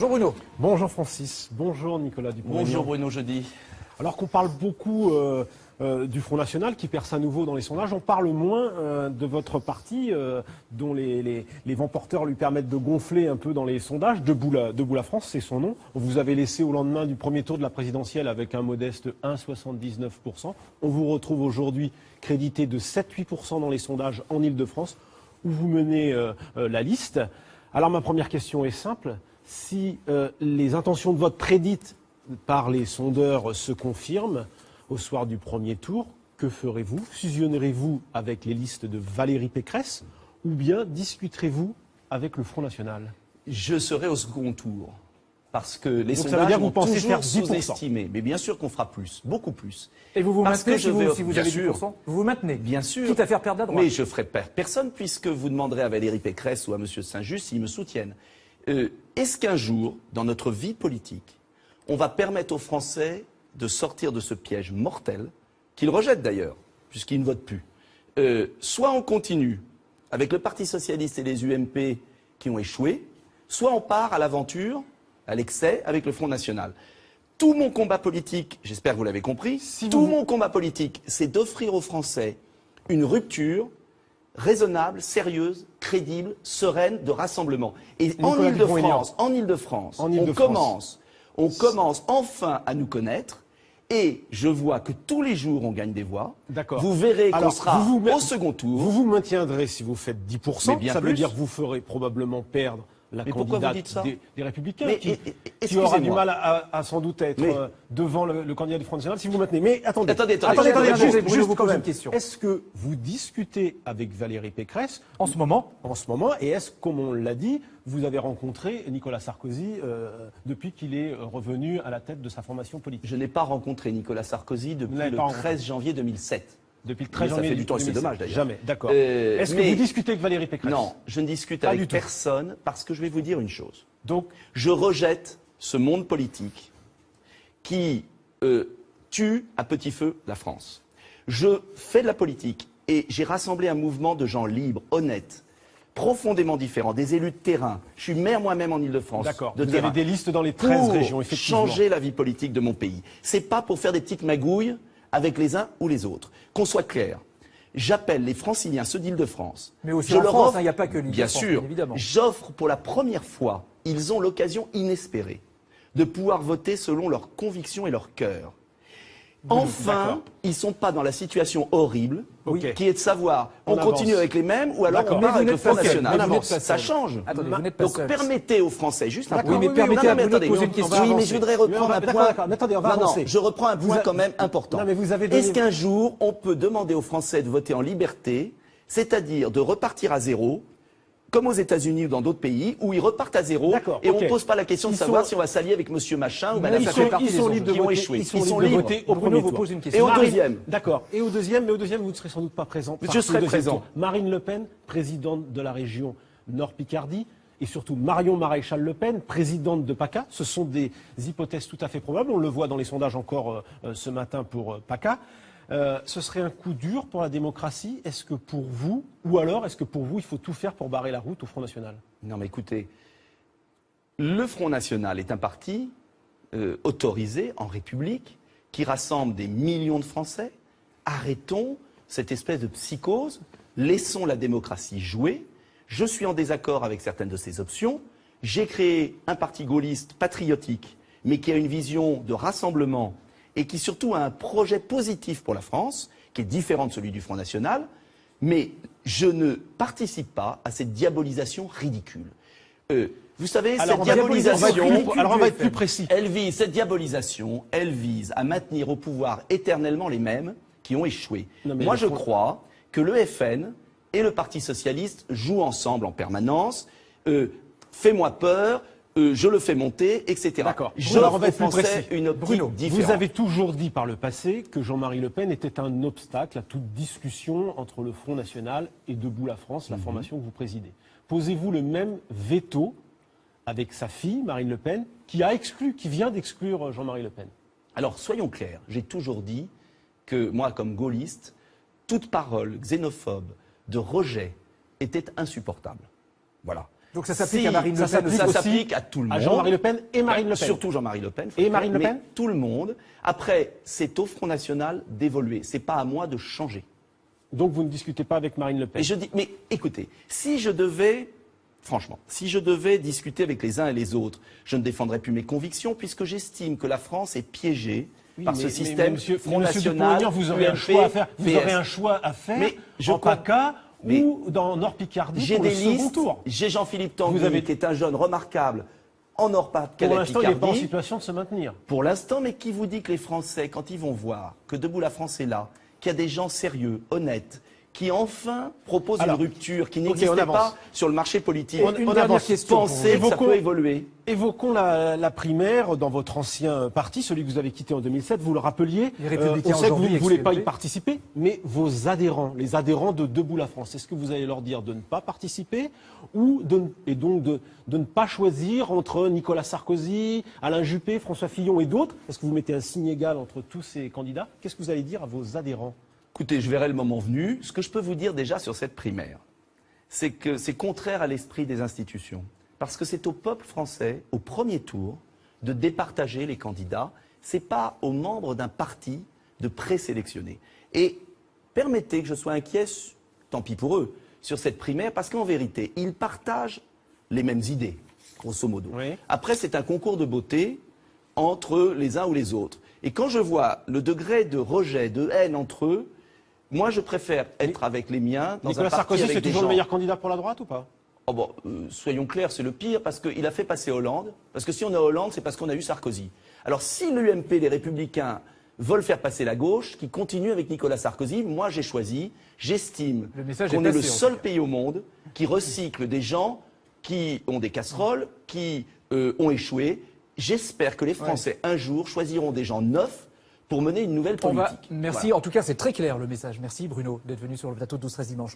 Bonjour Bruno. Bonjour Francis, bonjour Nicolas Dupont-Aignan. Bonjour Bruno Jeudi. Alors qu'on parle beaucoup du Front National qui perce à nouveau dans les sondages, on parle moins de votre parti dont les vents porteurs lui permettent de gonfler un peu dans les sondages. Debout la France, c'est son nom. On vous avait laissé au lendemain du premier tour de la présidentielle avec un modeste 1,79%. On vous retrouve aujourd'hui crédité de 7-8% dans les sondages en Ile-de-France où vous menez la liste. Alors ma première question est simple. Si les intentions de vote prédites par les sondeurs se confirment au soir du premier tour, que ferez-vous? Fusionnerez-vous avec les listes de Valérie Pécresse ou bien discuterez-vous avec le Front National? Je serai au second tour. Parce que les Donc sondages ça veut dire que vont vous pensez toujours faire 10%. sous-estimer. Mais bien sûr qu'on fera plus, beaucoup plus. Et vous vous Parce maintenez que je vais- si vous bien avez sûr. 10%? Vous vous maintenez? Bien sûr. Quitte à faire perdre la droite. Mais je ferai perdre personne puisque vous demanderez à Valérie Pécresse ou à M. Saint-Just s'ils me soutiennent. Est-ce qu'un jour, dans notre vie politique, on va permettre aux Français de sortir de ce piège mortel, qu'ils rejettent d'ailleurs, puisqu'ils ne votent plus? Soit on continue avec le Parti Socialiste et les UMP qui ont échoué, soit on part à l'aventure, à l'excès, avec le Front National. Tout mon combat politique, j'espère que vous l'avez compris, mon combat politique, c'est d'offrir aux Français une rupture raisonnable, sérieuse, crédible, sereine, de rassemblement. Et en Ile-de-France, on commence enfin à nous connaître. Et je vois que tous les jours, on gagne des voix. D'accord. Vous verrez qu'on sera au second tour. Vous vous maintiendrez si vous faites 10%. Mais bien ça veut plus. dire que vous ferez probablement perdre la Mais pourquoi vous candidate dites ça des Républicains Mais, qui excusez-moi. aura du mal à sans doute être devant le candidat du Front National si vous maintenez. Mais attendez, Attendez, Bruno, vous juste pose quand une question. Est-ce que vous discutez avec Valérie Pécresse En ce moment, et est-ce, comme on l'a dit, vous avez rencontré Nicolas Sarkozy depuis qu'il est revenu à la tête de sa formation politique? Je n'ai pas rencontré Nicolas Sarkozy depuis n'avez le pas 13 janvier 2007. Depuis le 13 Mais janvier ça fait du temps et c'est 2007. dommage d'ailleurs. Jamais, d'accord. Est-ce que mais- vous discutez avec Valérie Pécresse? Non, je ne discute Pas du avec tout. personne parce que je vais vous dire une chose. Donc, Je rejette ce monde politique qui tue à petit feu la France. Je fais de la politique et j'ai rassemblé un mouvement de gens libres, honnêtes, profondément différents, des élus de terrain. Je suis maire moi-même en Ile-de-France. d'accord. De Vous terrain. avez des listes dans les 13 Pour régions, effectivement. changer la vie politique de mon pays. C'est pas pour faire des petites magouilles avec les uns ou les autres. Qu'on soit clair. J'appelle les franciliens, ceux d'Île-de-France. mais aussi Je en leur France, offre- il n'y a pas que l'Île-de-France, Bien sûr. évidemment. J'offre pour la première fois, ils ont l'occasion inespérée de pouvoir voter selon leurs convictions et leur cœur. Enfin, d'accord. ils ne sont pas dans la situation horrible Ok. qui est de savoir On on continue avance. avec les mêmes ou alors D'accord. on Mais part vous avec le n'êtes Front pas seul. National. Mais vous n'êtes pas Ça seul. change. Attendez, vous n'êtes pas Donc seul. permettez aux Français, juste un D'accord. point. Oui, mais permettez à mais Bruno de attendez, poser on- une question. Oui, mais avancer. je voudrais Mais on reprendre va- un d'accord, point. d'accord. Mais attendez, on va Non, avancer. je reprends un point Vous a- quand même important. Non, mais vous avez donné- Est-ce qu'un jour, on peut demander aux Français de voter en liberté, c'est-à-dire de repartir à zéro, comme aux États-Unis ou dans d'autres pays, où ils repartent à zéro D'accord, et ok. on ne pose pas la question de Ils savoir sont- si on va s'allier avec Monsieur Machin ou Mais Madame ils Machin. sont libres de qui ont voter. échoué. Ils sont Ils sont libres de libres. voter au Bruno premier vous tour. pose une Et question. au deuxième. D'accord. Et au deuxième, vous ne serez sans doute pas présent. Je serai présent. Marine Le Pen, présidente de la région Nord-Picardie, et surtout Marion Maréchal Le Pen, présidente de PACA. Ce sont des hypothèses tout à fait probables. On le voit dans les sondages encore ce matin pour PACA. Ce serait un coup dur pour la démocratie. Est-ce que pour vous, il faut tout faire pour barrer la route au Front National? Non, mais écoutez, le Front National est un parti autorisé en République qui rassemble des millions de Français. Arrêtons cette espèce de psychose. Laissons la démocratie jouer. Je suis en désaccord avec certaines de ces options. J'ai créé un parti gaulliste patriotique, mais qui a une vision de rassemblement et qui surtout a un projet positif pour la France, qui est différent de celui du Front National. Mais je ne participe pas à cette diabolisation ridicule. Vous savez, Alors, cette on va diabolisation, être plus précis. cette diabolisation, elle vise à maintenir au pouvoir éternellement les mêmes qui ont échoué. Non, mais Moi, le je Front- crois que le FN et le Parti Socialiste jouent ensemble en permanence. Fais-moi peur, je le fais monter, etc. D'accord. J'offre Alors, on va aux être plus Français précis. une optique Bruno, différente. vous avez toujours dit par le passé que Jean-Marie Le Pen était un obstacle à toute discussion entre le Front National et Debout la France, la formation que vous présidez. Posez-vous le même veto avec sa fille, Marine Le Pen, qui vient d'exclure Jean-Marie Le Pen? Alors, soyons clairs, j'ai toujours dit que moi, comme gaulliste, toute parole xénophobe de rejet était insupportable. Voilà. Donc ça s'applique à Marine Le Pen. Ça s'applique à tout le monde. À Jean-Marie Le Pen et Marine Le Pen. Surtout Jean-Marie Le Pen. Et Marine Le Pen. Mais tout le monde. Après, c'est au Front National d'évoluer. C'est pas à moi de changer. Donc vous ne discutez pas avec Marine Le Pen. Et je dis, mais écoutez, si je devais discuter avec les uns et les autres, je ne défendrais plus mes convictions puisque j'estime que la France est piégée par ce système Front National, vous aurez un choix à faire. Vous aurez un choix à faire en PACA ou dans Nord-Picardie j'ai pour des le second listes, tour. j'ai Jean-Philippe Tanguy qui est un jeune remarquable en Nord-Pas-de-Calais. Pour l'instant, il n'est pas en situation de se maintenir. Pour l'instant, mais qui vous dit que les Français, quand ils vont voir que Debout la France est là, qu'il y a des gens sérieux, honnêtes, qui enfin proposent une rupture qui n'existait pas sur le marché politique. Une dernière question. Pensez que ça peut évoluer. Évoquons la primaire dans votre ancien parti, celui que vous avez quitté en 2007. Vous le rappeliez. Les Républicains on sait que vous ne voulez pas y ex-PMP. participer, mais vos adhérents, les adhérents de Debout la France, est-ce que vous allez leur dire de ne pas participer ou de ne pas choisir entre Nicolas Sarkozy, Alain Juppé, François Fillon et d'autres? Est-ce que vous mettez un signe égal entre tous ces candidats? Qu'est-ce que vous allez dire à vos adhérents? Écoutez, je verrai le moment venu. Ce que je peux vous dire déjà sur cette primaire, c'est que c'est contraire à l'esprit des institutions. Parce que c'est au peuple français, au premier tour, de départager les candidats. Ce n'est pas aux membres d'un parti de présélectionner. Et permettez que je sois inquiet, tant pis pour eux, sur cette primaire, parce qu'en vérité, ils partagent les mêmes idées, grosso modo. Oui. Après, c'est un concours de beauté entre les uns ou les autres. Et quand je vois le degré de rejet, de haine entre eux, moi, je préfère être avec les miens dans Nicolas un parti Sarkozy, avec c'est des toujours gens... le meilleur candidat pour la droite ou pas? Oh bon, soyons clairs, c'est le pire parce qu'il a fait passer Hollande. Parce que si on a Hollande, c'est parce qu'on a eu Sarkozy. Alors si l'UMP, les Républicains, veulent faire passer la gauche, qui continue avec Nicolas Sarkozy, moi j'ai choisi, j'estime qu'on est le seul pays au monde qui recycle des gens qui ont des casseroles, qui ont échoué. J'espère que les Français, un jour, choisiront des gens neufs pour mener une nouvelle politique. Merci, en tout cas c'est très clair le message. Merci Bruno d'être venu sur le plateau de 12-13 dimanche.